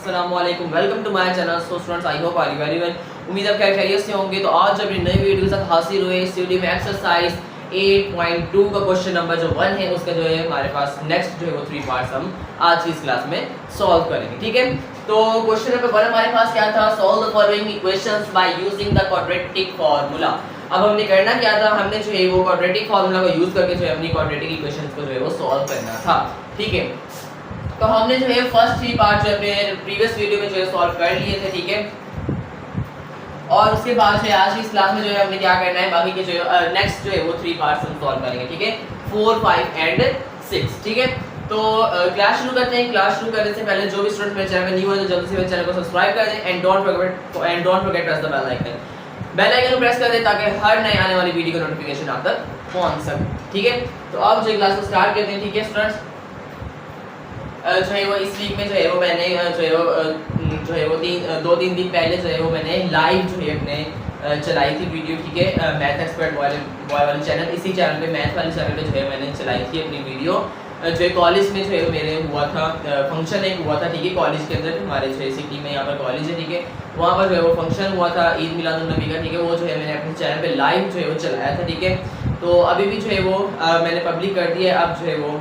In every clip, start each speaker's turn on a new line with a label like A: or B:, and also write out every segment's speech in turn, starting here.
A: अस्सलाम वालेकुम, welcome to my channel. So students, I hope are very well. उम्मीद है आप खैरियत से होंगे। तो आज जब नई वीडियो के साथ हाजिर हुए स्टडी में एक्सरसाइज 8.2 का क्वेश्चन नंबर जो 1 है उसका जो है हमारे पास नेक्स्ट जो है वो 3 पार्ट्स हम आज की इस क्लास में सॉल्व करेंगे। ठीक है, तो क्वेश्चन नंबर 1 हमारे पास क्या था? Solve the following equations by using the quadratic formula. अब हमने करना क्या था? हमने जो है वो क्वाड्रेटिक फार्मूला का यूज करके जो है अपनी क्वाड्रेटिक इक्वेशंस को जो है वो सॉल्व करना था। ठीक है, तो हमने जो है फर्स्ट 3 पार्ट जो अपने प्रीवियस वीडियो में जो है सॉल्व कर लिए थे। ठीक है, और उसके बाद जो है आज की इस क्लास में जो है हमने क्या करना है, बाकी के जो नेक्स्ट जो है वो 3 पार्ट्स हम सॉल्व करेंगे। ठीक है, 4, 5 एंड 6। ठीक है, तो क्लास शुरू करते हैं। क्लास शुरू करने से पहले जो भी स्टूडेंट मेरे चैनल में न्यू है तो जल्दी से मेरे चैनल को सब्सक्राइब कर दें and don't forget press the bell icon. Bell icon को प्रेस कर दें ताकि हर नए आने वाली वीडियो का नोटिफिकेशन आप तक पहुंच सके। ठीक है, तो अब जो क्लास को स्टार्ट करते हैं। ठीक है स्टूडेंट्स, जो है वो इस वीक में जो है वो मैंने जो है वो 2-3 दिन पहले जो है वो मैंने लाइव जो है अपने चलाई थी वीडियो। ठीक है, मैथ एक्सपर्ट बॉय वाले चैनल, इसी चैनल पे मैथ वाले चैनल पे जो है मैंने चलाई थी अपनी वीडियो। जो है कॉलेज में जो है मेरे हुआ था फंक्शन एक हुआ था। ठीक है, कॉलेज के अंदर हमारे जो है सिटी में यहाँ पर कॉलेज है। ठीक है, वहाँ पर जो है वो फंक्शन हुआ था ईद मिलादुन्नबी का। ठीक है, वो जो है मैंने अपने चैनल पे लाइव जो है वो चलाया था। ठीक है, तो अभी भी जो है वो मैंने पब्लिक कर दिया है। अब जो है वो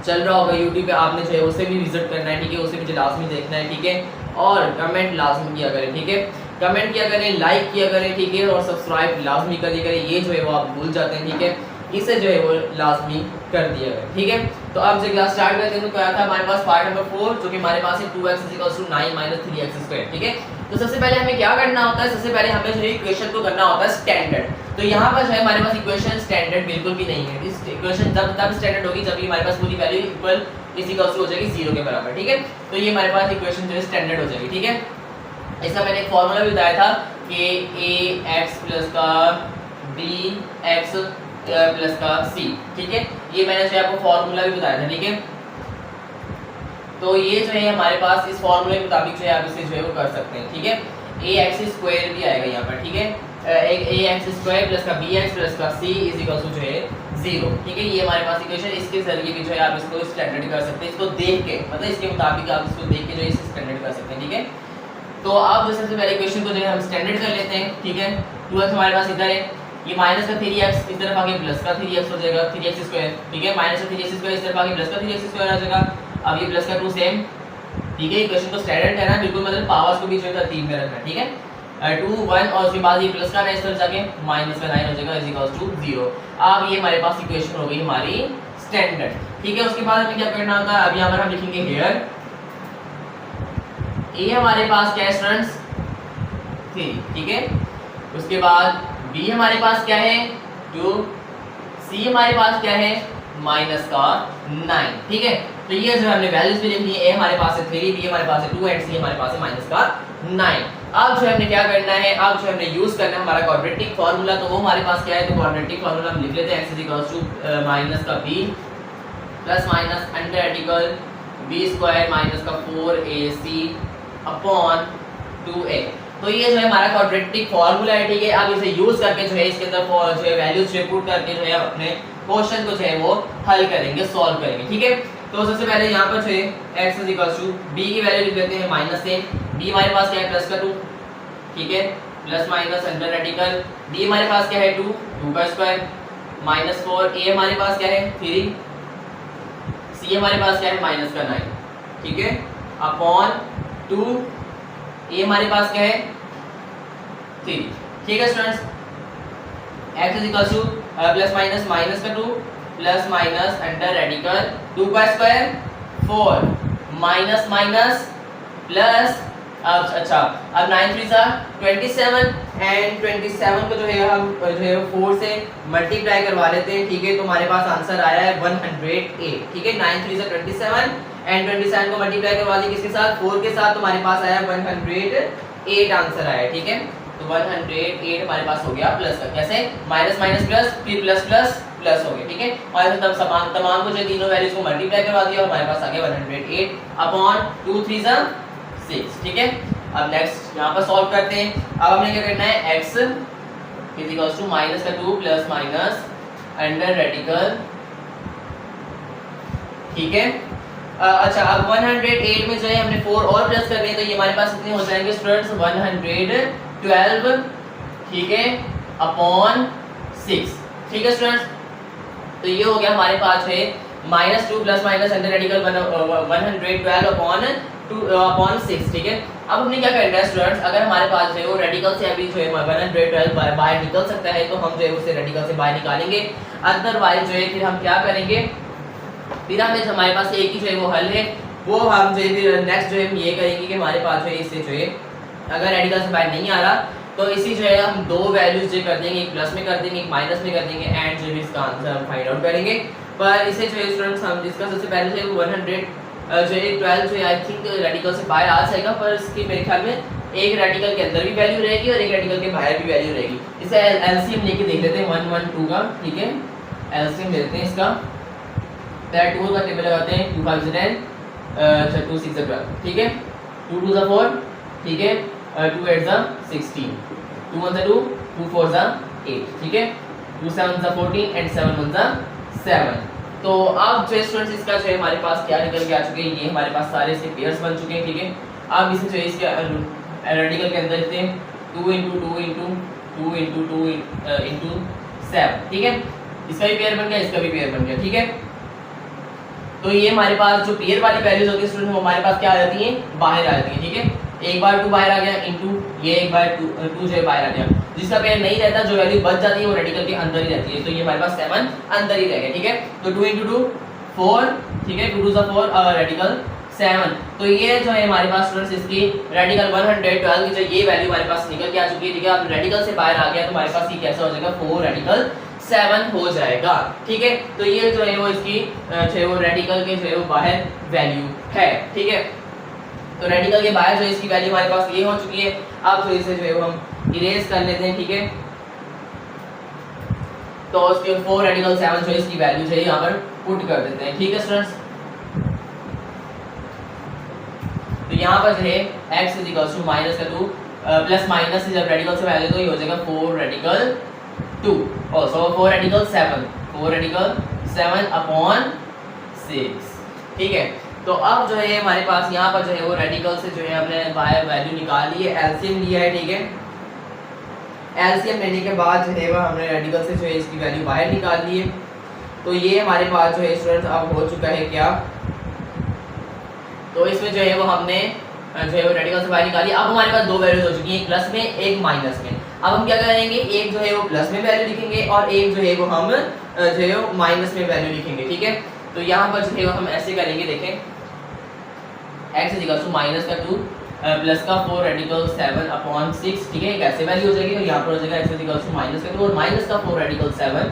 A: चल रहा होगा यूट्यूब पे, आपने जो है उसे भी विजिट करना है। ठीक है, उसे भी लाजमी देखना है। ठीक है, और कमेंट लाजमी किया करें। ठीक है, कमेंट किया करें, लाइक किया करें। ठीक है, और सब्सक्राइब लाजमी कर दिया करें। ये जो है वो आप भूल जाते हैं। ठीक है, इसे जो है वो लाजमी कर दिया करें। ठीक है, तो अब जो क्लास स्टार्ट करते हैं तो क्या था हमारे पास पार्ट नंबर 4 जो कि हमारे पास है 2x = 9 - 3x²। ठीक है, तो सबसे पहले हमें क्या करना होता है? सबसे पहले हमें जो है इक्वेशन को करना होता है स्टैंडर्ड। तो यहाँ पर जो है हमारे पास इक्वेशन स्टैंडर्ड बिल्कुल भी नहीं है। इस इक्वेशन तब स्टैंडर्ड होगी जब हमारे पास पूरी वैल्यू इक्वल हो जाएगी 0 के बराबर। ठीक है, तो ये हमारे पास इक्वेशन जो है स्टैंडर्ड हो जाएगी। ठीक है, इसका मैंने एक फार्मूला भी बताया था कि ax + का bx + का c। ठीक है, ये मैंने जो है आपको फार्मूला भी बताया था। ठीक है, तो ये जो है हमारे पास इस फार्मूले के मुताबिक जो है आप इसे जो है वो कर सकते हैं। ठीक है, ax² भी आएगा यहाँ पर। ठीक है, ax² + का bx + का c = जो है 0। ठीक है, ये हमारे पास इक्वेशन, इसके जरिए भी जो है आप इसको स्टैंडर्ड कर सकते हैं। इसको देख के मतलब इसके मुताबिक आप इसको देख के जो है इसे स्टैंडर्ड कर सकते हैं। ठीक है, तो आप जो सबसे पहले इक्वेशन को जो है हम स्टैंडर्ड कर लेते हैं। ठीक है, 2x हमारे पास इधर है, ये माइनस का 3x इस तरफ आके प्लस का 3x हो जाएगा, 3x²। ठीक है, माइनस का 3x² इस तरफ आके प्लस का 3x² आ जाएगा। अब ये प्लस का 2 सेम। ठीक है, इक्वेशन को स्टैंडर्ड करना है बिल्कुल, मतलब पावर्स को भी जो है तरतीब में रखना है। ठीक है, 2 1 और उसके बाद ये प्लस का 9 इस तरफ जाके माइनस का 9 हो जाएगा = 0। अब ये हमारे पास इक्वेशन हो गई हमारी स्टैंडर्ड। ठीक है, उसके बाद हमें क्या करना होता है? अब यहाँ पर हम लिखेंगे हियर ए हमारे पास क्या है स्टूडेंट्स 3। ठीक है, उसके बाद b हमारे पास क्या है 2, c हमारे पास क्या है -9। ठीक है, तो ये जो हमने वैल्यूज भी लिखनी है, a हमारे पास है 3, b हमारे पास है 2 एंड c हमारे पास है -9। अब जो हमने क्या करना है? अब जो हमने यूज करना है हमारा क्वाड्रेटिक फार्मूला। तो वो हमारे पास क्या है? तो क्वाड्रेटिक फार्मूला हम लिख लेते हैं x = -b ± b² -4ac / 2a। तो ये जो है हमारा क्वाड्रेटिक फार्मूला है। ठीक है, अब इसे यूज करके जो है इसके अंदर जो है वैल्यूज पुट करके जो है अपने क्वेश्चन को जो है वो हल करेंगे, सॉल्व करेंगे। ठीक है, तो सबसे पहले यहाँ पर जो है x = b की वैल्यू लिख लेते हैं -10, b हमारे पास क्या है प्लस का 2। ठीक है, plus minus under radical d हमारे पास क्या है 2 का स्क्वायर -4, a हमारे पास क्या है 3, c हमारे पास क्या है -9। ठीक है, अपॉन 2 a हमारे पास क्या है 3। ठीक है students, x = plus minus minus का 2 प्लस माइनस अंडर रेडिकल 2 का स्क्वायर 4 माइनस माइनस प्लस। अब अच्छा, अब 9 3 27 एंड 27 को जो है हम जो है 4 से मल्टीप्लाई करवा लेते हैं। ठीक है, तो हमारे पास आंसर आया है 108। ठीक है, 9 3 27 एंड 27 को मल्टीप्लाई करवा दी किसके साथ? 4 के साथ, तो हमारे पास आया 108 आंसर आया। ठीक है, तो 108 हमारे पास हो गया प्लस का। कैसे? माइनस माइनस प्लस, फिर प्लस प्लस प्लस हो गया। ठीक है, और तब तमाम को जो तीनों वैल्यूज को मल्टीप्लाई करवा दिया और हमारे पास आ गया 108 अपॉन 2 3 6। ठीक है, अब नेक्स्ट यहाँ पर सॉल्व करते हैं। अब हमने क्या करना है? x = -2 plus minus under radical. ठीक है, अच्छा, अब 108 में जो है हमने 4 और प्लस करने हैं, तो ये हमारे पास कितने हो जाएंगे स्टूडेंट्स 112, ठीक है, अपॉन 6, ठीक है स्टूडेंट्स। तो ये हो गया हमारे पास है -2 plus minus under radical 112 upon 6, ठीक है। अब हमने क्या करना है स्टूडेंट्स, अगर हमारे पास जो है वो रेडिकल से अभी जो है 112 बाहर निकल सकता है तो हम जो है उसे रेडिकल से बाहर निकालेंगे, अदरवाइज जो है फिर हम क्या करेंगे, फिर हमें हमारे पास एक ही जो है वो हल है, वो हम जो है फिर नेक्स्ट जो है हम ये करेंगे कि हमारे पास जो है इससे जो है अगर रेडिकल से बाहर नहीं आ रहा तो इसी जो है हम दो वैल्यूज जो कर देंगे, एक प्लस में कर देंगे एक माइनस में कर देंगे, एंड जो है इसका आंसर हम फाइंड आउट करेंगे। पर इसे जो है स्टूडेंट्स हम डिस्कस सबसे पहले जो है 100 जो है 12 जो है आई थिंक रेडिकल से बाहर आ जाएगा, पर इसकी मेरे ख्याल में एक रेडिकल के अंदर भी वैल्यू रहेगी और एक रेडिकल के बाहर भी वैल्यू रहेगी। इसे एलसीएम लेके देख लेते हैं 112 का, ठीक है, एलसीएम लेते हैं इसका, पहले 2 का टेबल लगाते हैं, 2 5 10, अच्छा 2 6 12, ठीक है, 2 2 4, ठीक है, 2 8 16, 2 1 2, 2 4 8, ठीक है, 2 7 14 एंड 7 1 7। तो अब जो स्टूडेंट्स इसका जो है हमारे पास क्या निकल के आ चुके हैं, ये हमारे पास सारे इसके पेयर्स बन चुके हैं, ठीक है। अब इसे जो है इसके रेडिकल के अंदर लिखते हैं 2 × 2 × 2 × 2 × 7, ठीक है, इसका भी पेयर बन गया, इसका भी पेयर बन गया, ठीक है। तो ये हमारे पास जो पेयर वाली वैल्यूज होती है स्टूडेंट वो हमारे पास क्या आ जाती हैं, बाहर आ जाती हैं, ठीक है। एक बार 2 बाहर आ गया इनटू ये एक बार 2 जो है बाहर आ गया, जिसका पेयर नहीं रहता जो वैल्यू बच जाती है वो रेडिकल के अंदर ही रहती है, तो ये हमारे पास 7 अंदर ही रह गया, ठीक है। तो 2 × 2 4, ठीक है, 2 2 4 रेडिकल 7। तो ये जो है हमारे पास स्टूडेंट्स इसकी रेडिकल 112 की जो ये वैल्यू हमारे पास निकल के आ चुकी है, ठीक है। अब रेडिकल से बाहर आ गया तो हमारे पास ये कैसा हो जाएगा 4 रेडिकल 7 हो जाएगा, ठीक है। तो ये जो है वो इसकी जो है वो रेडिकल के जो है वो बाहर वैल्यू है, ठीक है। तो रेडिकल के बाहर जो है इसकी वैल्यू हमारे पास ये हो चुकी है। अब तो इसे जो है वो हम इरेज कर लेते हैं, ठीक है। तो उसके 4 रेडिकल 7 जो है इसकी वैल्यू जो है यहाँ पर पुट कर देते हैं, ठीक है स्टूडेंट्स। तो यहाँ पर जो है x -2 प्लस माइनस से जब रेडिकल से वैल्यू तो ये हो जाएगा 4 रेडिकल 2, also 4 रेडिकल 7 अपॉन 6, ठीक है। तो अब जो है हमारे पास यहाँ पर जो है वो रेडिकल से जो है हमने बाहर वैल्यू निकाल ली है, एलसीएम लिया है, ठीक है। एलसीएम लेने के बाद जो है वो हमने रेडिकल से जो है इसकी वैल्यू बाहर निकाल ली है। तो ये हमारे पास जो है स्टूडेंट्स अब हो चुका है क्या, तो इसमें जो है वो हमने जो है वो रेडिकल से बाहर निकाली। अब हमारे पास दो वैल्यूज हो चुकी हैं, एक प्लस में एक माइनस में। अब हम क्या करेंगे, एक जो है वो प्लस में वैल्यू लिखेंगे और एक जो है वो हम जो है वो माइनस में वैल्यू लिखेंगे, ठीक है। तो यहाँ पर जो है वो हम ऐसे करेंगे, देखें x -2 प्लस का 4 रेडिकल 7 अपॉन 6, ठीक है, एक ऐसे वैल्यू हो जाएगी और यहाँ पर हो जाएगा x -2 और माइनस का 4 रेडिकल 7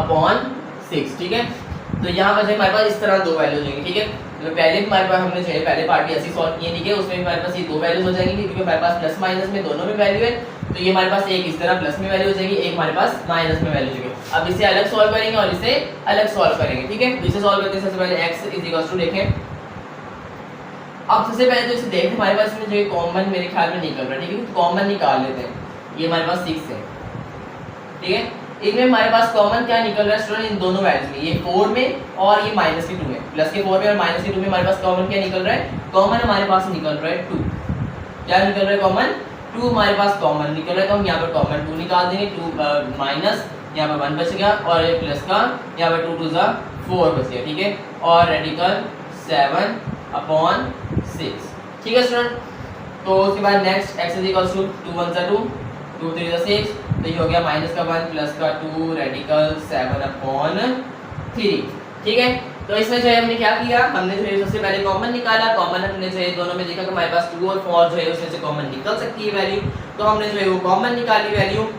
A: अपॉन 6, ठीक है। तो यहाँ पर जो हमारे पास इस तरह दो वैल्यू हो जाएंगी, ठीक है। तो पहले हमारे पास हमने जो है पहले पार्टी ऐसी सॉल्व की है, ठीक है, उसमें भी हमारे पास ये दो वैल्यूज हो जाएंगी क्योंकि हमारे पास प्लस माइनस में दोनों में वैल्यू है। तो ये हमारे पास एक इस तरह प्लस में वैल्यू हो जाएगी, एक हमारे पास माइनस में वैल्यू हो जाएगी। अब इसे अलग सॉल्व करेंगे और इसे अलग सॉल्व करेंगे, ठीक है। तो इसे सॉल्व करते हैं सबसे पहले x देखें। अब सबसे पहले तो इसे देखते हमारे पास इसमें जो है कॉमन मेरे ख्याल में निकल रहा है, ठीक है, तो कॉमन निकाल लेते हैं। ये हमारे पास 6 है, ठीक है। इनमें हमारे पास कॉमन क्या निकल रहा है स्टूडेंट, इन दोनों वैल्यूज में, ये 4 में और ये माइनस के 2 में, प्लस के 4 में और माइनस के 2 में हमारे पास कॉमन क्या निकल रहा है, कॉमन हमारे पास निकल रहा है 2। क्या निकल रहा है, कॉमन 2 हमारे पास कॉमन निकल रहा है। तो हम यहाँ पर कॉमन 2 निकाल देंगे, 2 माइनस यहाँ पर 1 बच गया और ये प्लस का यहाँ पर 2 2 4 बच गया, ठीक है। और रेडिकल 7 अपॉन 6, ठीक है स्टूडेंट। तो उसके बाद नेक्स्ट x = 2 1 2 2 3 6, तो ये हो गया माइनस का 1 प्लस का 2 रेडिकल 7 अपॉन 3, ठीक है। तो इसमें जो है हमने क्या किया, हमने जो है सबसे पहले कॉमन निकाला। कॉमन हमने जो है दोनों में देखा कि हमारे पास 2 और 4 जो है उसमें से कॉमन निकल सकती है वैल्यू, तो हमने जो है वो कॉमन निकाली वैल्यू।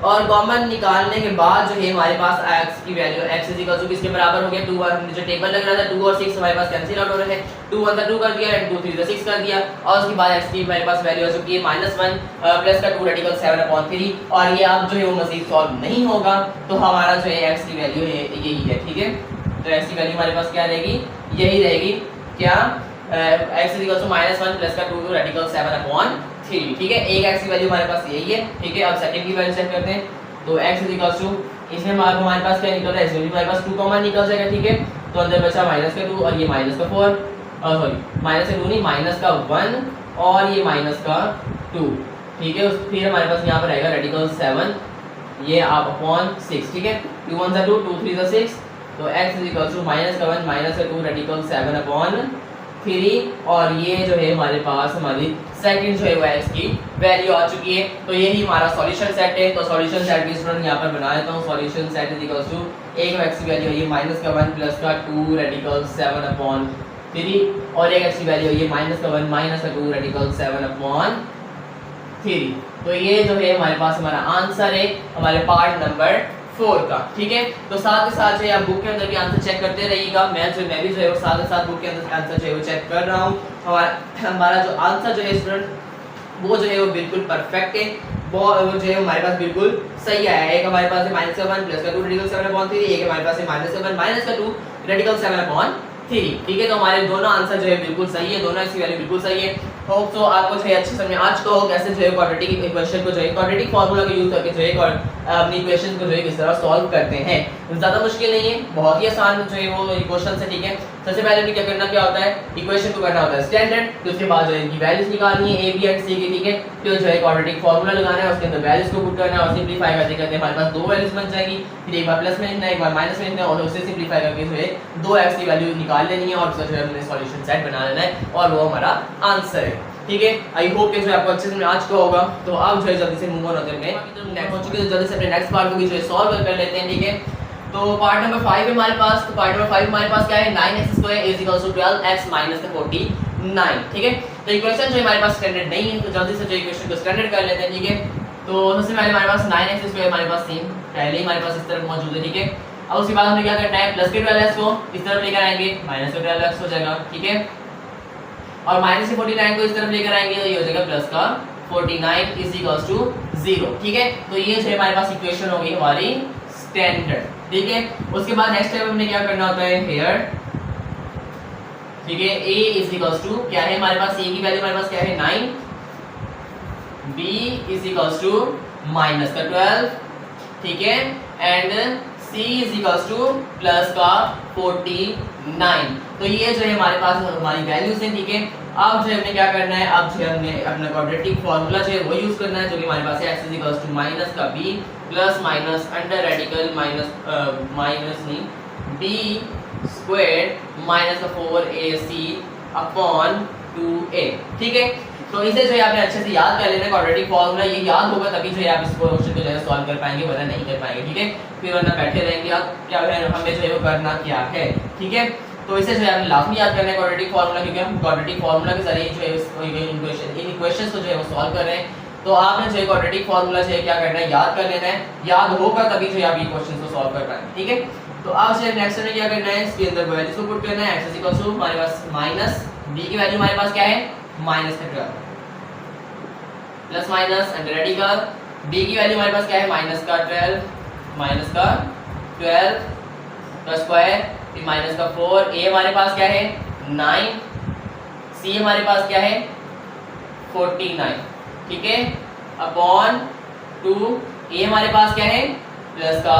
A: और कॉमन निकालने के बाद जो है हमारे पास x की वैल्यू x किसके बराबर हो गया, 2 हमने जो टेबल लग रहा था 2 और 6 हमारे पास कैंसिल आउट हो रहे हैं, 2 1 2 कर दिया एंड 2 3 6 कर दिया। और उसके बाद x की हमारे पास वैल्यू आ चुकी है -1 प्लस का 2 रेडिकल 7 अपॉन 3। और ये अब जो है वो मजीद सॉल्व नहीं होगा, तो हमारा जो है x की वैल्यू है यही है, ठीक है। तो x की वैल्यू हमारे पास क्या रहेगी, यही रहेगी, क्या x -1 प्लस का 2 रेडिकल 7 अपॉन 3, ठीक है। एक x की वैल्यू हमारे पास यही है, ठीक है। अब सेकंड की वैल्यू चेक करते हैं। तो x इसमें हमारे पास क्या निकल रहा है, इसमें भी हमारे पास 2 कॉमन निकल जाएगा, ठीक है। तो अंदर बचा माइनस का 2 और ये माइनस का 4, सॉरी माइनस का 2 नहीं, माइनस का 1 और ये माइनस का 2, ठीक है। फिर हमारे पास यहाँ पर रहेगा रेडिकल 7, ये आप अपॉन 6, ठीक है। 2 1 2, 2 3 6, तो x is equal to minus का 1 माइनस का 2 रेडिकल 7 अपॉन 3, और ये जो है हमारे पास हमारी सेकंड जो है वो x की वैल्यू आ चुकी है। तो यही हमारा सॉल्यूशन सेट है। तो सॉल्यूशन सेट की स्टूडेंट यहाँ पर बना देता हूँ। Solution set is equal to एक x की वैल्यू ये माइनस का 1 प्लस का 2 रेडिकल 7 अपॉन 3, और एक x की वैल्यू ये माइनस का 1 माइनस का 2 रेडिकल 7 अपॉन 3। तो ये जो है हमारे पास हमारा आंसर है हमारे पार्ट नंबर 4 का, ठीक है। तो साथ के साथ जो है आप बुक के अंदर भी आंसर चेक करते रहिएगा। मैं भी जो है वो साथ के साथ बुक के अंदर आंसर जो है वो चेक कर रहा हूँ। हमारा जो आंसर जो है स्टूडेंट वो जो है वो बिल्कुल परफेक्ट है, वो जो है हमारे पास बिल्कुल सही आया है। एक हमारे पास है माइनस का 1 प्लस का 2 रेडिकल 7 अपॉन 3, एक हमारे पास है माइनस का 1 माइनस का 2 रेडिकल 7 अपॉन 3, ठीक है। तो हमारे दोनों आंसर जो है बिल्कुल सही है, दोनों इसकी वैल्यू बिल्कुल सही है। होप सो आपको जो है अच्छे समझ में आ चुका हो कैसे जो है क्वाड्रेटिक इक्वेशन को जो है क्वाड्रेटिक फार्मूला का यूज करके जो है अपनी इक्वेशन को जो है किस तरह सॉल्व करते हैं। ज़्यादा मुश्किल नहीं है, बहुत ही आसान जो है वो क्वेश्चन है, ठीक है। सबसे पहले हमें क्या करना क्या होता है, इक्वेशन को करना होता है स्टैंडर्ड, तो उसके बाद जो है इनकी वैल्यूज निकालनी है a b and c की, ठीक है। फिर जो है क्वाड्रेटिक फार्मूला लगाना है, उसके अंदर वैल्यूज को पुट करना है और सिंपलीफाई करते करते हमारे पास दो वैल्यूज बन जाएगी। फिर एक बार प्लस में लिखना है, एक बार माइनस में लिखना है, और उसे सिंपलीफाई करके जो है 2x की वैल्यू निकाल लेनी है और उसका जो है हमने सॉल्यूशन सेट बना लेना है और वो हमारा आंसर है, ठीक है। आई होप कि जो है आपको अच्छे से आज का होगा। तो आप जो है जल्दी से मूव ऑन होते हैं, नेक्स्ट हो चुके हैं, तो जल्दी से अपने नेक्स्ट पार्ट को भी जो है सॉल्व कर लेते हैं, ठीक है। तो पार्ट नंबर 5 है हमारे पास। तो पार्ट नंबर 5 हमारे पास क्या है, 9x² = 12x - 49, ठीक है। तो इक्वेशन जो हमारे पास स्टैंडर्ड नहीं है, तो जल्दी से जो इक्वेशन को स्टैंडर्ड कर लेते हैं, ठीक है। तो सबसे पहले हमारे पास 9x² हमारे पास सेम पहले ही हमारे पास इस तरफ मौजूद है, ठीक है। अब उसके बाद हमें क्या करना है, प्लस के 12x को इस तरफ लेकर आएंगे, माइनस के 12x हो जाएगा, ठीक है। और माइनस के 49 को इस तरफ लेकर आएंगे, तो ये हो जाएगा प्लस का 49 = 0, ठीक है। तो ये जो हमारे पास इक्वेशन होगी हमारी स्टैंडर्ड, ठीक है। उसके बाद नेक्स्ट स्टेप हमने क्या करना होता है हियर, ठीक है। a = क्या है हमारे पास, a की वैल्यू हमारे पास क्या है 9, b = -12, ठीक है, एंड c = प्लस का 49। तो ये जो है हमारे पास हमारी वैल्यूज हैं, ठीक है। अब जो हमने क्या करना है, अब जो हमने अपना क्वाड्रेटिक फार्मूला जो है वो यूज करना है, जो कि हमारे पास है x = माइनस का b plus minus under radical minus नहीं b² माइनस का 4ac अपॉन 2a, ठीक है। तो इसे जो है आपने अच्छे से याद कर लेना, क्वाड्रेटिक फार्मूला ये याद होगा तभी जो है आप इस क्वेश्चन को जो है सॉल्व कर पाएंगे, वरना नहीं कर पाएंगे, ठीक है। फिर वरना बैठे रहेंगे आप, क्या है हमें जो है वो करना क्या है, ठीक है। तो इसे जो है आपने लाजमी याद करना है क्वाड्रेटिक फार्मूला, क्योंकि हम क्वाड्रेटिक फार्मूला के जरिए जो है इन इक्वेशंस को जो है वो सॉल्व कर रहे हैं। तो आपने जो है क्वाड्रेटिक फार्मूला जो है क्या करना है, याद कर लेना है, याद होगा तभी जो है आप ये क्वेश्चंस को सॉल्व कर पाएंगे, ठीक है। तो अब जो है नेक्स्ट में क्या करना है, इसके अंदर वैल्यूज को पुट करना है। x = हमारे पास माइनस b की वैल्यू हमारे पास क्या है -12 plus minus under radical b की वैल्यू हमारे पास क्या है -12 का स्क्वायर फिर -4, a हमारे पास क्या है 9, c हमारे पास क्या है 49, ठीक है, अपॉन 2, a हमारे पास क्या है प्लस का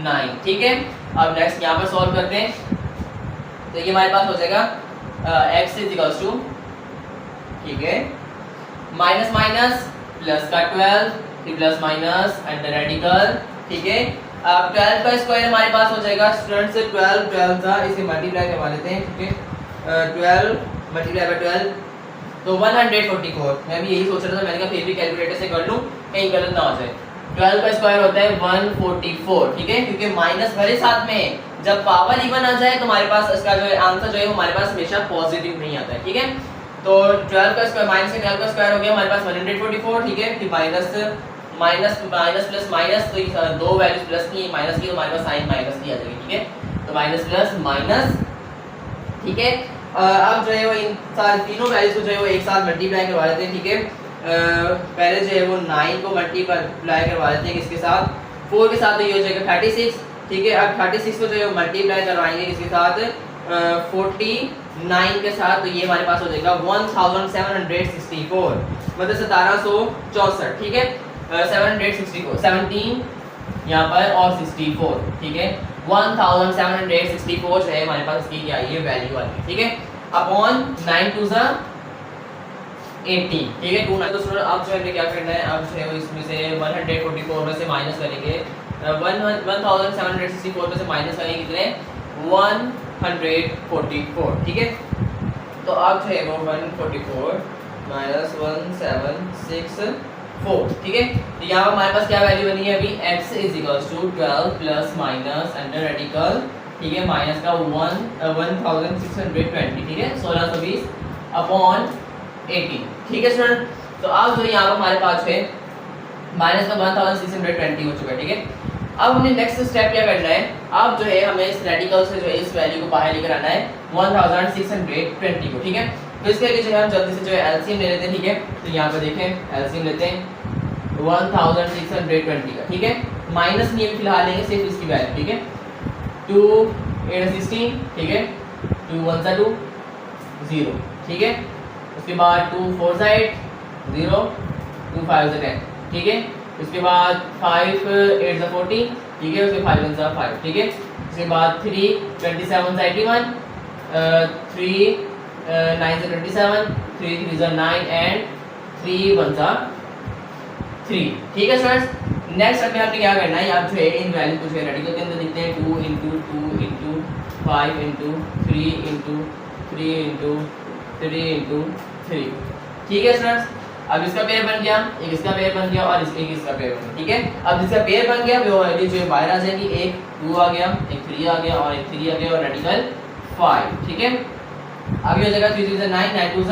A: 9, ठीक है। अब नेक्स्ट यहाँ पर सॉल्व करते हैं, तो ये हमारे पास हो जाएगा x = ठीक है माइनस माइनस प्लस का 12 फिर प्लस माइनस अंडर रेडिकल, ठीक है। अब 12 का स्क्वायर हमारे पास हो जाएगा स्टूडेंट से 12 था, इसे मल्टीप्लाई करवा लेते हैं, ठीक है। 12 × 12 तो 144। मैं भी यही सोच रहा था, मैंने कहा फिर भी कैलकुलेटर से कर लूँ कहीं गलत ना हो जाए। 12 का स्क्वायर होता है 144, ठीक है, क्योंकि माइनस भले साथ में जब पावर इवन आ जाए तो हमारे पास इसका जो है आंसर जो है हमारे पास हमेशा पॉजिटिव नहीं आता है, ठीक है। तो 12 का स्क्वायर माइनस 12 का स्क्वायर हो गया हमारे पास 144, ठीक है। फिर माइनस प्लस माइनस, तो दो वैल्यूज प्लस की माइनस की, तो हमारे पास साइन माइनस की आ जाएगी, ठीक है। तो माइनस प्लस माइनस, ठीक है। अब जो है वो इन तीनों वैल्यूज को जो है वो एक साथ मल्टीप्लाई करवा लेते हैं, ठीक है। पहले जो है वो 9 को मल्टीप्लाई करवा लेते हैं किसके साथ, 4 के साथ, तो ये हो जाएगा 36, ठीक है। अब 36 को जो है मल्टीप्लाई करवाएंगे किसके साथ 49 के साथ, तो ये हमारे पास हो जाएगा 1764, मतलब 1764, ठीक है। 764 17 यहाँ पर और 64, ठीक है। 1764 जो है हमारे पास इसकी क्या ये वैल्यू आ रही है, ठीक है, अपॉन 9 टू ज़ा 80, ठीक है, 2 9। तो स्टूडेंट अब जो है हमें क्या करना है, अब जो है वो इसमें से 144 में से माइनस करेंगे, 1764 में से माइनस करेंगे कितने 144, ठीक है। तो अब जो है वो 144 माइनस 1764, ठीक है। तो यहाँ पर हमारे पास क्या वैल्यू बनी है अभी, x is equals to 12 plus minus under radical, ठीक है, माइनस का 1620, ठीक है, 1620 अपॉन 80, ठीक है स्टूडेंट। तो अब जो यहाँ पर हमारे पास है माइनस का 1620 हो चुका है, ठीक है। अब हमें नेक्स्ट स्टेप क्या करना है, अब जो है हमें इस रेडिकल से जो है इस वैल्यू को बाहर लेकर आना है 1620 को, ठीक है। तो इसके लिए जो है हम जल्दी से जो है एलसीएम ले लेते हैं, ठीक है। तो यहाँ पर देखें एलसीएम लेते हैं 1620 का, ठीक है, माइनस नहीं है फिलहाल लेंगे, सिर्फ इसकी वैल्यू, ठीक है, 2 8 16, ठीक है, 2 1 2 0, ठीक है, उसके बाद 2 4 8 0, 2 5 10, ठीक है, उसके बाद 5 8 40, ठीक है, उसके 5 1 5, ठीक है, उसके बाद 3 27 81, 3 9 27, 3 3 9 एंड 3 1 3, ठीक है स्टूडेंट्स। नेक्स्ट स्टेप में आपने क्या करना है, आप जो है इन वैल्यू को जो है रेडिकल के अंदर लिखते हैं 2 into 2 into 5 into 3 into 3 into 3 into 3, ठीक है स्टूडेंट्स। अब इसका पेयर बन गया, एक इसका पेयर बन गया और एक इसका पेयर बन गया, ठीक है। अब जिसका पेयर बन गया वो वैल्यू जो है बाहर आ जाएगी, एक 2 आ गया, एक 3 आ गया और एक 3 आ गया और रेडिकल 5, ठीक है। अब ये हो जाएगा 3 3 9 9 2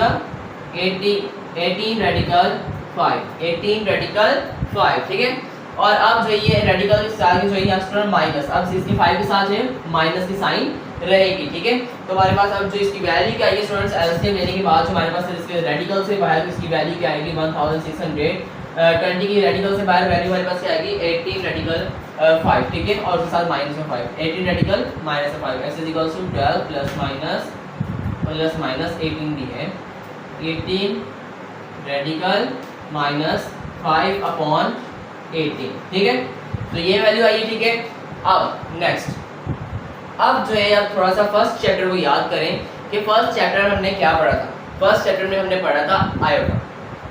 A: 18 रेडिकल 5, 18 रेडिकल 5, ठीक है। और अब जो ये रेडिकल के साथ जो है यहाँ माइनस, अब इसकी 5 के साथ है माइनस की साइन रहेगी, ठीक है। तो हमारे पास अब जो इसकी वैल्यू क्या है स्टूडेंट्स, एलसीएम लेने के बाद जो हमारे पास इसके रेडिकल से बाहर इसकी वैल्यू क्या आएगी 1620 की रेडिकल से बाहर वैल्यू हमारे पास क्या आएगी 18 रेडिकल 5, ठीक है, और उसके साथ माइनस में 5, 18 रेडिकल माइनस 5 ऐसे इक्वल्स टू 12 प्लस माइनस 18 दी है, 18 रेडिकल माइनस 5 अपॉन 18, ठीक है। तो ये वैल्यू आई है, ठीक है। अब नेक्स्ट, अब जो है अब थोड़ा सा फर्स्ट चैप्टर को याद करें कि फर्स्ट चैप्टर में हमने क्या पढ़ा था। फर्स्ट चैप्टर में हमने पढ़ा था आयोटा,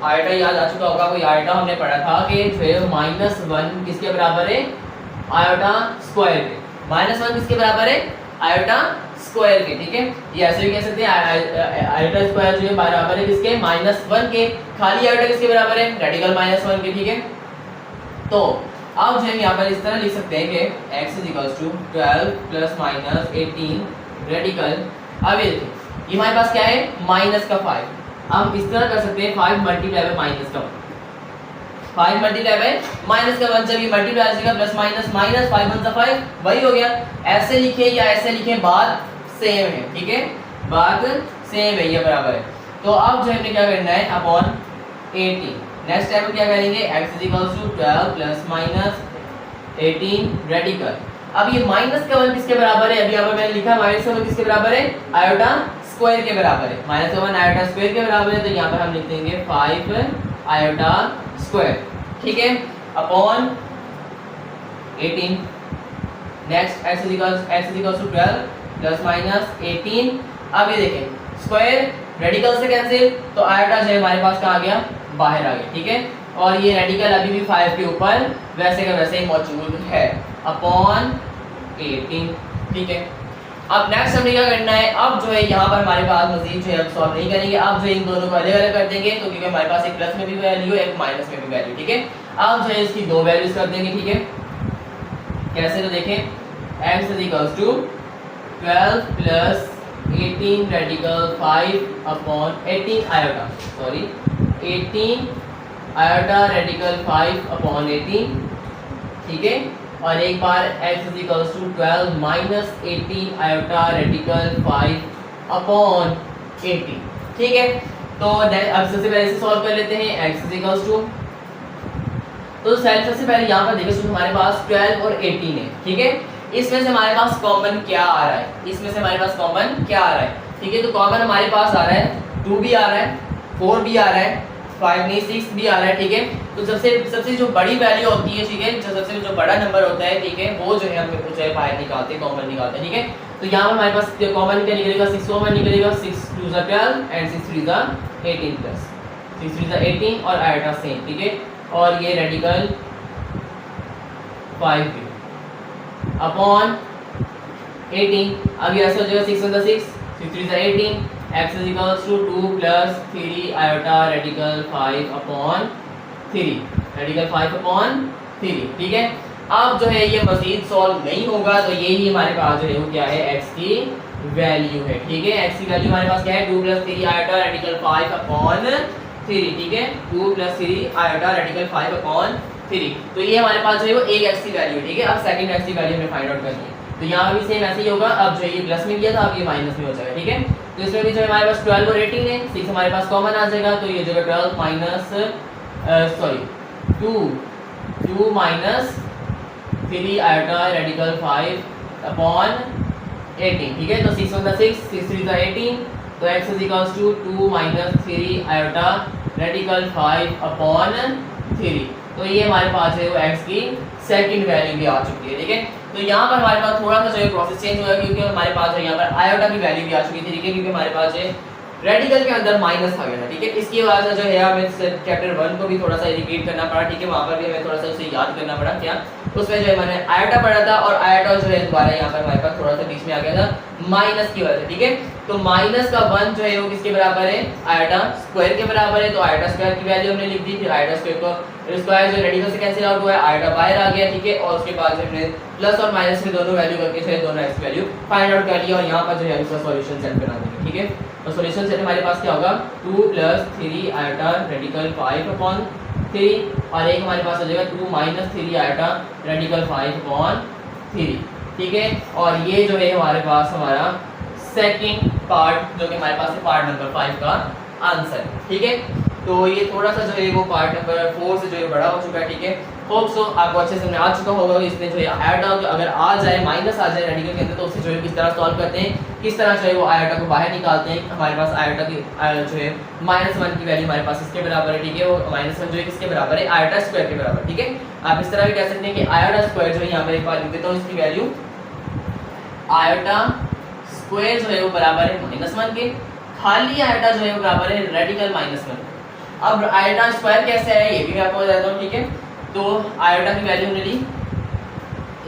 A: आयोटा याद आ चुका होगा कोई, आयोटा हमने पढ़ा था कि जो है -1 किसके बराबर है आयोटा स्क्वायर के, -1 किसके बराबर है आयोटा स्क्वायर के, ठीक है। ये ऐसे भी कह सकते हैं आयोटा स्क्वायर जो है बराबर है किसके -1 के, खाली आयोटा किसके बराबर है रेडिकल -1 के, ठीक है। तो अब जो हम यहाँ पर इस तरह लिख सकते हैं कि x is equals to 12 plus minus 18 radical, अब ये देखिए ये हमारे पास क्या है माइनस का 5, हम इस तरह कर सकते हैं 5 मल्टीप्लाई बाय माइनस का 1, 5 मल्टीप्लाई बाय माइनस का 1, जब ये मल्टीप्लाई आ जाएगा प्लस माइनस 5 1 5 वही हो गया। ऐसे लिखे या ऐसे लिखे बात सेम है, ठीक है, बात सेम है, ये बराबर है। तो अब जो हमने क्या करना है अपॉन 18, नेक्स्ट टाइम क्या करेंगे x is equals to 12 plus minus 18 radical. अब ये माइनस का 1 किसके बराबर है, अभी यहाँ पर मैंने लिखा माइनस का 1 किसके बराबर है आयोटा स्क्वायर के बराबर है, माइनस का 1 आयोटा स्क्वायर के बराबर है, तो यहाँ पर हम लिख देंगे 5 आयोटा स्क्वायर, ठीक है, upon 18। Next x is equals to 12 plus minus 18, अब ये देखें स्क्वायर रेडिकल से कैंसिल, तो आयोटा जो है हमारे पास कहाँ आ गया बाहर आ गया, ठीक है, और ये रेडिकल अभी भी 5 के ऊपर वैसे का वैसे ही मौजूद है अपॉन 18, ठीक है। अब नेक्स्ट हमें क्या करना है, अब जो है यहाँ पर हमारे पास मजीद जो है अब सॉल्व नहीं करेंगे, अब जो इन दोनों को अलग अलग कर देंगे, तो क्योंकि हमारे पास एक प्लस में भी वैल्यू है एक माइनस में भी वैल्यू, ठीक है। अब जो है इसकी दो वैल्यूज कर देंगे, ठीक है, कैसे तो देखें x is equals to 12 plus 18 radical 5 upon 18 iota, sorry 18 iota radical 5 upon 18, ठीक है, और एक बार x is equals to 12 minus 18 iota radical 5 upon 18, ठीक है। तो अब सबसे पहले इसे सॉल्व कर लेते हैं, x इज इक्वल्स टू, तो सबसे पहले यहाँ पर देखिए हमारे पास 12 और 18 है, ठीक है, इसमें से हमारे पास कॉमन क्या आ रहा है, इसमें से हमारे पास कॉमन क्या आ रहा है, ठीक है, तो कॉमन हमारे पास आ रहा है 2 भी आ रहा है, 4 भी आ रहा है, 5 नहीं 6 भी आ रहा है, ठीक है। तो सबसे जो बड़ी वैल्यू होती है, ठीक है, जो बड़ा नंबर होता है, ठीक है, वो जो है हम जो है बाहर निकालते हैं, कॉमन निकालते हैं, ठीक है। तो यहाँ पर हमारे पास कॉमन क्या निकलेगा, 6 कॉमन निकलेगा, 6 2 ज़ा 12 एंड 6 3 ज़ा 18 प्लस 6 3 ज़ा 18 और आयोटा सेम, ठीक है। और ये रेडिकल 5 अपॉन 18। अब ये ऐसे हो जाएगा 6 1 ज़ा 6 6 3 ज़ा 18 x is equals to 2 plus 3 iota radical 5 upon 3 radical 5 upon 3, ठीक है। अब जो है ये मजीद सॉल्व नहीं होगा, तो यही हमारे पास जो है वो क्या है, x की वैल्यू है, ठीक है। x की वैल्यू हमारे पास क्या है, 2 plus 3 iota radical 5 upon 3, ठीक है, 2 plus 3 iota radical 5 upon 3। तो ये हमारे पास जो है वो एक x की वैल्यू है, ठीक है। अब सेकंड x की वैल्यू हमें फाइंड आउट करनी है, तो यहाँ भी सेम ऐसे ही होगा। अब जो ये प्लस में किया था, अब ये माइनस में हो जाएगा, ठीक है। तो इसमें भी जो हमारे पास 12 और 18 है, 6 हमारे पास कॉमन आ जाएगा, तो ये जगह 12 minus 2 minus 3 iota radical 5 upon 18, ठीक है। तो 6 1 ज़ा 6 6 3 ज़ा 18, तो x is equals to 2 minus 3 iota radical 5 upon 3। तो ये हमारे पास है वो x की सेकंड वैल्यू भी आ चुकी है, ठीक है। तो यहाँ पर हमारे पास थोड़ा सा जो है प्रोसेस चेंज हुआ, क्योंकि हमारे पास जो यहाँ पर आयोटा की वैल्यू भी आ चुकी थी, ठीक है, क्योंकि हमारे पास जो रेडिकल के अंदर माइनस आ गया था, ठीक है। इसकी वजह से जो है हमें चैप्टर 1 को भी थोड़ा सा रिपीट करना पड़ा, ठीक है। वहाँ पर भी हमें थोड़ा सा उसे याद करना पड़ा, क्या उसमें जो है मैंने आयोटा पढ़ा था, और आयोटा जो है दोबारा यहाँ पर हमारे पास थोड़ा सा बीच में आ गया था माइनस की वजह से, ठीक है। तो माइनस का 1 जो है वो किसके बराबर है, आयोटा स्क्वायर के बराबर है। तो आयोटा स्क्वायर की वैल्यू हमने लिख दी, फिर आयोटा स्क्वायर को स्क्वायर जो रेडिकल से कैंसिल आउट हुआ है, आयोटा बाहर आ गया, ठीक है। और उसके बाद जो हमने प्लस और माइनस में दोनों वैल्यू करके जो है दोनों x वैल्यू फाइंड आउट कर लिया, और यहाँ पर जो है उसका सॉल्यूशन सेट बना देंगे, ठीक है। तो सॉल्यूशन सेट हमारे पास क्या होगा, 2 plus 3 आयोटा रेडिकल 5 अपॉन 3, और एक हमारे पास हो जाएगा 2 minus 3 आयोटा रेडिकल 5 अपॉन 3, ठीक है। और ये जो है हमारे पास हमारा सेकंड पार्ट जो कि हमारे पास है पार्ट नंबर 5 का आंसर, ठीक है। तो ये थोड़ा सा जो है वो पार्ट नंबर 4 से जो है बड़ा हो चुका है, ठीक है। होप सो आपको अच्छे से समझ आ चुका होगा कि इसमें जो है आयोटा अगर आ जाए, माइनस आ जाए रेडिकल के अंदर, तो उससे जो है किस तरह सॉल्व करते हैं, किस तरह जो है वो आयोटा को बाहर निकालते हैं। हमारे पास आयोटा की जो है -1 की वैल्यू हमारे पास इसके बराबर है, ठीक है। वो -1 जो है किसके बराबर है, आयोटा स्क्वायर के बराबर, ठीक है। आप इस तरह भी कह सकते हैं कि आयोटा स्क्वायर जो है यहाँ पर एक बार लिख देता हूँ, इसकी वैल्यू आयोटा स्क्वायर जो है वो बराबर है -1 के, खाली आयोटा जो है वो बराबर है रेडिकल -1। अब आयोटा स्क्वायर कैसे है ये भी मैं आपको बताता हूँ, ठीक है। तो आयोटा की वैल्यू हमने ली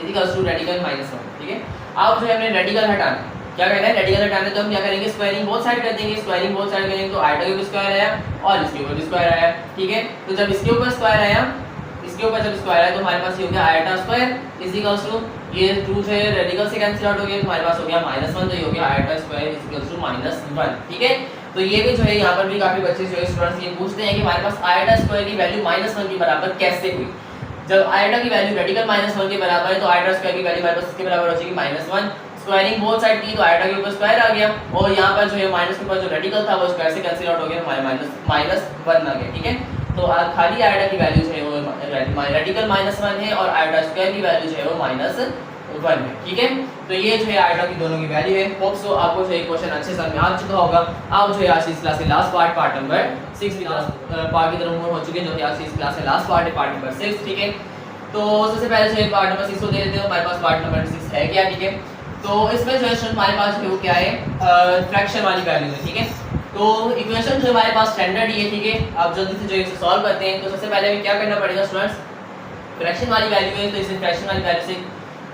A: इक्वल्स टू रेडिकल -1, ठीक है। अब जो है हमने रेडिकल हटाना, क्या कहना है, रेडिकल हटाना, तो हम क्या करेंगे, स्क्वायरिंग बोथ साइड कर देंगे। स्क्वायरिंग बोथ साइड करेंगे तो आयोटा के ऊपर स्क्वायर आया और इसके ऊपर भी स्क्वायर आया, ठीक है। तो जब इसके ऊपर स्क्वायर आया, इसके ऊपर जब स्क्वायर आया, तो हमारे पास ये हो गया iota square is equals to ये 2 से रेडिकल से कैंसिल आउट हो गया, तो हमारे पास हो गया -1, तो ये हो गया iota square is equals to -1, ठीक है। तो ये भी जो है यहाँ पर भी काफी बच्चे जो है स्टूडेंट्स ये पूछते हैं कि हमारे पास आयोटा स्क्वायर की वैल्यू -1 के बराबर कैसे हुई। जब आयोटा की वैल्यू रेडिकल -1 के बराबर है, तो आयोटा स्क्वायर की वैल्यू हमारे पास इसके बराबर हो जाएगी -1। स्क्वायरिंग बोथ साइड की, तो आयोटा के ऊपर स्क्वायर आ गया, और यहाँ पर जो है माइनस के ऊपर जो रेडिकल था वो स्क्वायर से कैंसिल आउट हो गया, हमारे -1 आ गया, ठीक है। तो खाली आयोटा की वैल्यू जो है वो रेडिकल -1 है, और आयोटा स्क्वायर की वैल्यू जो है वो -1 है, ठीक है। तो ये जो है आयोटा की दोनों की वैल्यू है। होप सो आपको जो है क्वेश्चन अच्छे समझ में आ चुका होगा। अब जो है आज इस क्लास के लास्ट पार्ट नंबर 6 की पार्ट की तरफ मूव हो चुके हैं, जो कि आज इस क्लास के लास्ट पार्ट है, पार्ट नंबर 6, ठीक है। तो सबसे पहले जो है पार्ट नंबर 6 को दे देते हैं, हमारे पास पार्ट नंबर 6 है क्या, ठीक है। तो इसमें जो है हमारे पास जो क्या है, फ्रैक्शन वाली वैल्यू है, ठीक है। तो इक्वेशन जो हमारे पास स्टैंडर्ड ये, ठीक है। अब जल्दी से जो इसे सॉल्व करते हैं, तो सबसे पहले हमें क्या करना पड़ेगा स्टूडेंट्स, फ्रैक्शन वाली वैल्यू है, तो इसे फ्रैक्शन वाली वैल्यू से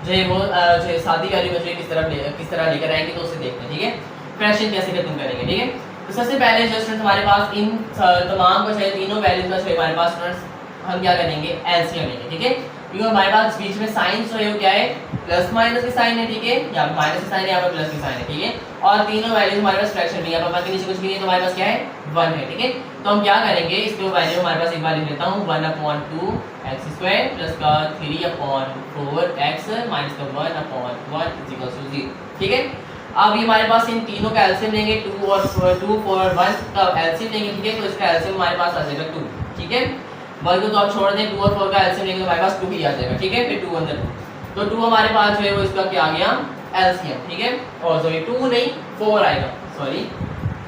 A: जो है वो जो है सादी वैल्यू में जो है किस तरह लेकर आएंगे, तो उसे देखते हैं, ठीक है। फ्रैक्शन कैसे खत्म करेंगे, ठीक है। तो सबसे पहले जो स्टूडेंट्स हमारे पास इन तमाम को जो है तीनों वैल्यूज का जो है हमारे पास स्टूडेंट्स हम क्या करेंगे, एलसीएम लेंगे, ठीक है। क्योंकि हमारे पास बीच में साइन जो है वो क्या है, प्लस माइनस की साइन है, ठीक है। यहाँ पे माइनस की साइन है, यहाँ पे प्लस की साइन है, ठीक है। और तीनों वैल्यूज हमारे पास फ्रैक्शन में, यहाँ पर के नीचे कुछ भी नहीं है, तो हमारे पास क्या है 1 है, ठीक है। तो हम क्या करेंगे, इसके वैल्यू हमारे पास एक बार लिख लेता हूँ, 1/2 x² प्लस का 3/4 x माइनस का 1/1 इज इक्वल टू 0, ठीक है। अब ये हमारे पास इन तीनों का एलसीएम लेंगे, 2 और 4 1 का एलसीएम लेंगे, ठीक है। तो इसका एलसीएम हमारे पास आ जाएगा 2, ठीक है। वर्ग तो आप छोड़ दें, 2 और 4 का एलसीएम लेंगे तो हमारे पास 2 ही आ जाएगा, ठीक है। फिर 2 अंदर 2, तो 2 हमारे पास जो है वो इसका क्या आ गया, एलसीएम, ठीक है। और सॉरी 2 नहीं 4 आएगा, सॉरी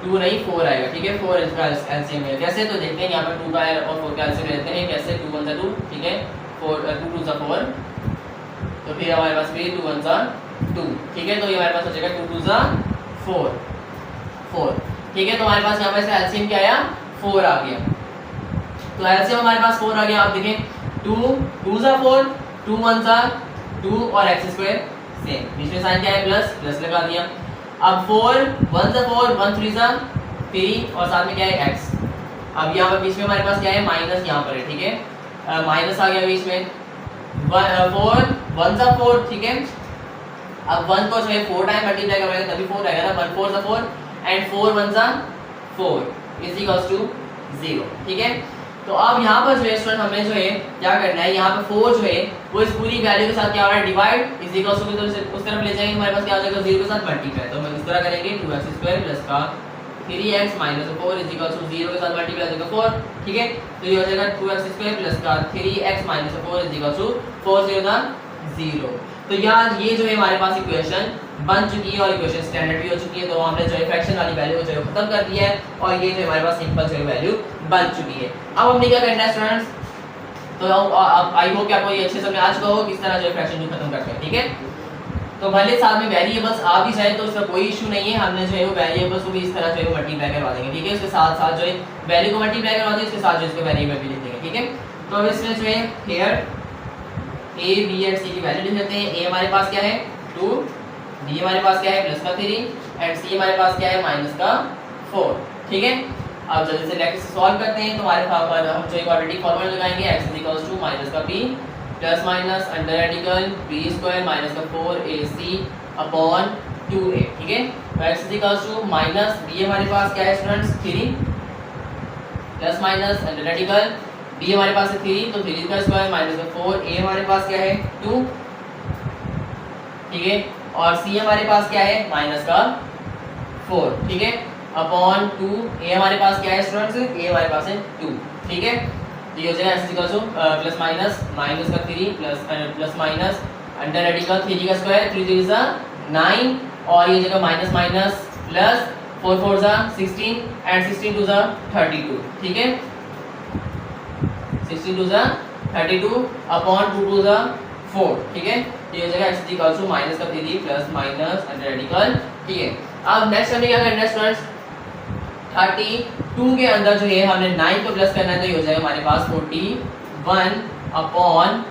A: 2 नहीं 4 आएगा, ठीक है। 4 इसका एलसीएम है कैसे, तो देखते हैं यहाँ पर 2 का और 4 का एलसीएम लेते हैं कैसे। 2 1 2, ठीक है, 4 2 2 4, तो फिर हमारे पास भी 2 1 2, ठीक है। तो ये हमारे पास हो जाएगा 2 2 4 4, ठीक है। तो हमारे पास यहाँ पर एलसीएम क्या आया, 4 आ गया। तो एलसीएम हमारे पास 4 आ गया। आप देखें 2 2 4, 2 1 2 और एक्स स्क्वायर सेम, बीच में साइन क्या है, प्लस, प्लस लगा दिया। अब 4 1 4, 1 3 3 और साथ में क्या है एक्स। अब यहाँ पर बीच में हमारे पास क्या है, माइनस यहाँ पर है, ठीक है, माइनस आ गया बीच में। 4 1 4, ठीक है। अब 1 को जो है 4 टाइम मल्टीप्लाई करेंगे तभी 4 आएगा ना, 1 4 4 एंड 4 1 4 इज इक्वल्स टू 0, ठीक है। तो अब यहाँ पर जो है स्टूडेंट हमें जो है क्या करना है, यहाँ पे 4 जो है वो इस पूरी वैल्यू के साथ क्या हो रहा है, डिवाइड इज इक्वल्स टू उस तरफ ले जाएंगे, हमारे पास क्या हो जाएगा 0 के साथ मल्टीप्लाई। तो हम इस तरह करेंगे 2x² प्लस का 3x minus 4 is equals to 0 के साथ मल्टीप्लाई हो जाएगा 4, ठीक है। तो ये हो जाएगा 2x² प्लस का 3x minus 4 is equals to 4 0 0। तो यार ये जो है हमारे पास इक्वेशन बन चुकी है और इक्वेशन स्टैंडर्ड भी हो चुकी है। तो हमने जो है फ्रैक्शन वाली वैल्यू को जो है खत्म कर दिया है और ये जो हमारे पास सिंपल जो है वैल्यू बन चुकी है। अब हमने क्या करना है स्टूडेंट्स, तो आई होप कि आपको ये अच्छे समझ आ चुका हो किस तरह जो है फ्रैक्शन को खत्म करते हैं, ठीक है। तो भले साथ में वेरिएबल्स आ भी जाए तो इसका कोई इशू नहीं है, हमने जो है वो वेरिएबल्स को भी इस तरह जो है मल्टीप्लाई करवा देंगे, ठीक है। इसके साथ साथ जो है वैल्यू को मल्टीप्लाई करवा देंगे, इसके साथ जो इसके वेरिएबल भी लिख देंगे, ठीक है। तो अब इसमें जो है हियर a b और c की वैल्यू लिख देते हैं। a हमारे पास क्या है 2, b हमारे पास क्या है प्लस का 3 एंड c हमारे पास क्या है माइनस का 4, ठीक है। अब जल्दी से लेके सॉल्व करते हैं। तो हमारे पास हम जो क्वाड्रेटिक फॉर्मूला लगाएंगे x = माइनस का b plus minus under radical b² minus का 4ac अपॉन 2a, ठीक है। तो x = माइनस b हमारे पास क्या है students 3 plus minus under radical b हमारे पास है 3 तो 3 का स्क्वायर माइनस का 4a हमारे पास क्या है 2, ठीक है। और c हमारे पास क्या है माइनस का 4, ठीक है, अपॉन 2a हमारे पास क्या है स्टूडेंट्स, a हमारे पास है 2, ठीक है। तो ये हो जाएगा x प्लस माइनस माइनस का 3 प्लस माइनस अंडर रेडिकल 3 का स्क्वायर 3 3 जा 9 और ये जगह माइनस माइनस प्लस 4 4 जा 16 एंड 16 2 जा 32, ठीक है। 16 2 जा 32 अपॉन 2 2 जा 4, ठीक है। ये हो जाएगा x माइनस का 3 प्लस माइनस अंडर रेडिकल, ठीक है। अब नेक्स्ट हमें क्या करना है स्टूडेंट्स, 32 के अंदर जो है हमने 9 को प्लस करना है, तो ये हो जाएगा हमारे पास 41 अपॉन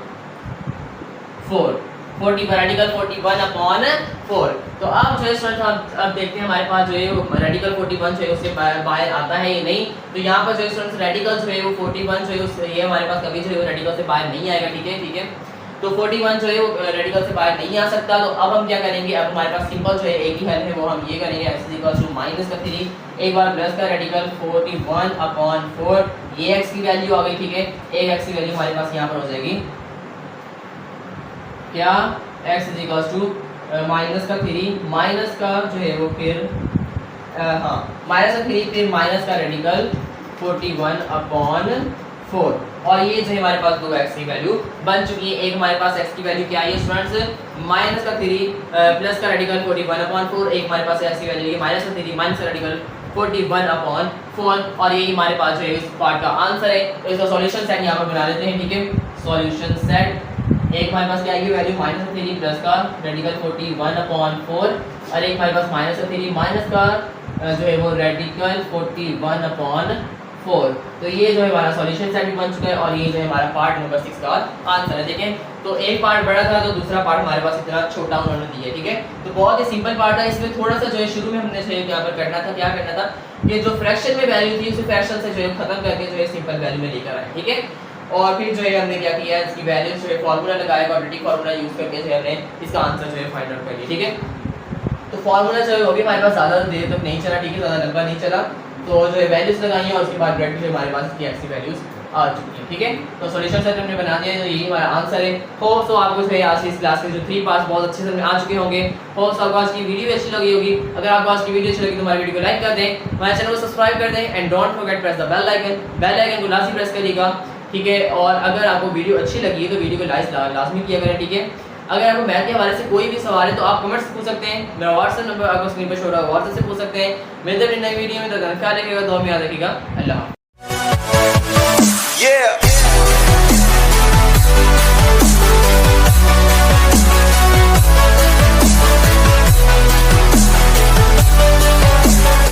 A: 4 40 रेडिकल 41 अपॉन 4। तो अब जो है स्टूडेंट्स अब देखते हैं हमारे पास जो है रेडिकल 41 जो है उसके बाहर आता है या नहीं। तो यहाँ पर जो है स्टूडेंट्स रेडिकल जो है वो 41 जो है ये हमारे पास कभी जो है रेडिकल से बाहर नहीं आएगा, ठीक है, ठीक है। तो 41 जो है वो रेडिकल से बाहर नहीं आ सकता। तो अब हम क्या करेंगे, अब हमारे पास सिंपल जो है एक ही हल है, वो हम ये करेंगे x माइनस का 3 एक बार प्लस का रेडिकल 41 अपॉन 4, ये x की वैल्यू आ गई, ठीक है। एक x की वैल्यू हमारे पास यहाँ पर हो जाएगी क्या, x माइनस का 3 माइनस का जो है वो फिर हाँ माइनस का 3 फिर माइनस का रेडिकल 41 अपॉन 4 और ये जो है हमारे पास 2x की वैल्यू बन चुकी है। एक हमारे पास x की वैल्यू क्या है स्टूडेंट्स, माइनस का 3 प्लस का रेडिकल 41 अपॉन 4, एक हमारे पास x की वैल्यू माइनस का 3 माइनस का रेडिकल 41 अपॉन 4 और यही हमारे पास जो है इस पार्ट का आंसर है। तो इसका सॉल्यूशन सेट यहाँ पर बना लेते हैं, ठीक है। सॉल्यूशन सेट एक हमारे पास क्या आएगी वैल्यू माइनस का 3 प्लस का रेडिकल 41 अपॉन 4 और एक हमारे पास माइनस का 3 माइनस का जो है वो रेडिकल 41 अपॉन 4। तो ये जो है हमारा सॉल्यूशन सेट भी बन चुका है और ये जो है हमारा पार्ट नंबर 6 का आंसर है। देखें तो एक पार्ट बड़ा था तो दूसरा पार्ट हमारे पास इतना छोटा उन्होंने दिया है, ठीक है। तो बहुत ही सिंपल पार्ट है, इसमें थोड़ा सा जो है शुरू में हमने जो है यहाँ पर करना था, क्या करना था कि जो फ्रैक्शन में वैल्यू थी उसे फ्रैक्शन से जो है खत्म करके जो है सिंपल वैल्यू में लेकर आए, ठीक है। और फिर जो है हमने क्या किया है इसकी वैल्यू जो है फार्मूला लगाया, क्वाड्रेटिक फार्मूला यूज करके जो है हमने इसका आंसर जो है फाइंड आउट कर लिया, ठीक है। तो फार्मूला जो है वो भी हमारे पास ज़्यादा देर तक नहीं चला, ठीक है, ज़्यादा लंबा नहीं चला। तो जो है वैल्यूज लगाई है और उसके बाद डायरेक्टली हमारे पास इसकी एक्स की वैल्यूज आ चुकी है, ठीक है। तो सॉल्यूशन सेट हमने बना दिया है, तो यही हमारा आंसर है। होप सो आपको जो है आज की इस क्लास के जो 3 पार्ट्स बहुत अच्छे से आ चुके होंगे। होप सो आपको आज की वीडियो अच्छी लगी होगी। अगर आपको आज की वीडियो अच्छी लगी तो हमारी वीडियो को लाइक कर दें, हमारे चैनल को सब्सक्राइब कर दें and don't forget press the bell icon को लाजमी प्रेस करिएगा, ठीक है। और अगर आपको वीडियो अच्छी लगी है तो वीडियो को लाजमी किया करें, ठीक है। अगर आपको मैथ के हवाले से कोई भी सवाल है तो आप कमेंट्स से पूछ सकते हैं। मेरा व्हाट्सएप नंबर आपको स्क्रीन पर शो हो रहा है, व्हाट्सएप से पूछ सकते हैं। मिलते हैं नई वीडियो में, तो ख्याल रखिएगा, दुआ में याद रखिएगा। अल्लाह।